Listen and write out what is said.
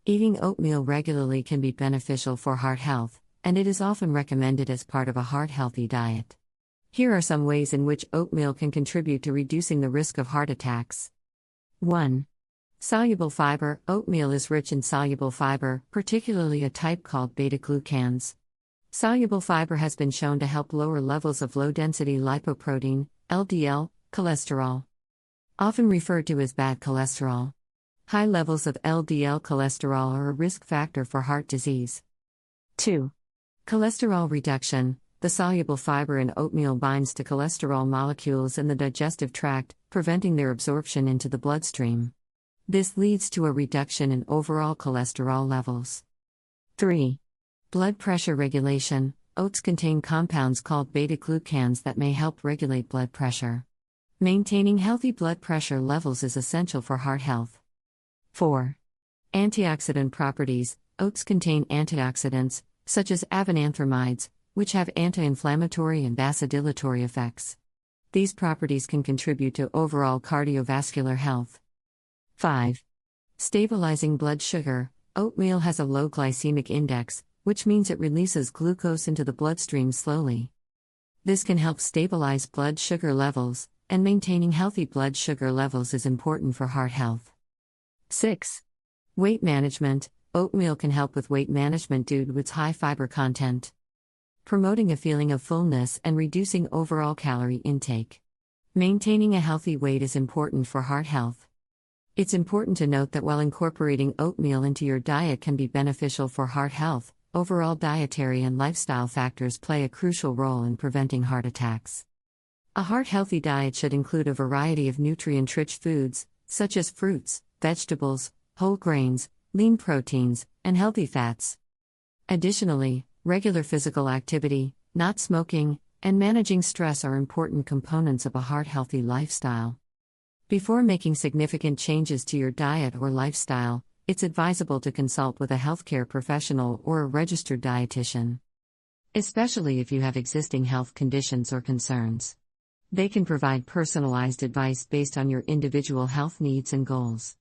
Eating oatmeal regularly can be beneficial for heart health, and it is often recommended as part of a heart-healthy diet. Here are some ways in which oatmeal can contribute to reducing the risk of heart attacks. 1. Soluble fiber. Oatmeal is rich in soluble fiber, particularly a type called beta-glucans. Soluble fiber has been shown to help lower levels of low-density lipoprotein, LDL, cholesterol, often referred to as bad cholesterol. High levels of LDL cholesterol are a risk factor for heart disease. 2. Cholesterol reduction. The soluble fiber in oatmeal binds to cholesterol molecules in the digestive tract, preventing their absorption into the bloodstream. This leads to a reduction in overall cholesterol levels. 3. Blood pressure regulation. Oats contain compounds called beta-glucans that may help regulate blood pressure. Maintaining healthy blood pressure levels is essential for heart health. 4. Antioxidant properties. Oats contain antioxidants, such as avenanthramides, which have anti-inflammatory and vasodilatory effects. These properties can contribute to overall cardiovascular health. 5. Stabilizing blood sugar. Oatmeal has a low glycemic index, which means it releases glucose into the bloodstream slowly. This can help stabilize blood sugar levels, and maintaining healthy blood sugar levels is important for heart health. 6. Weight management. Oatmeal can help with weight management due to its high fiber content, promoting a feeling of fullness and reducing overall calorie intake. Maintaining a healthy weight is important for heart health. It's important to note that while incorporating oatmeal into your diet can be beneficial for heart health, overall dietary and lifestyle factors play a crucial role in preventing heart attacks. A heart-healthy diet should include a variety of nutrient-rich foods, such as fruits, vegetables, whole grains, lean proteins, and healthy fats. Additionally, regular physical activity, not smoking, and managing stress are important components of a heart-healthy lifestyle. Before making significant changes to your diet or lifestyle, it's advisable to consult with a healthcare professional or a registered dietitian, especially if you have existing health conditions or concerns. They can provide personalized advice based on your individual health needs and goals.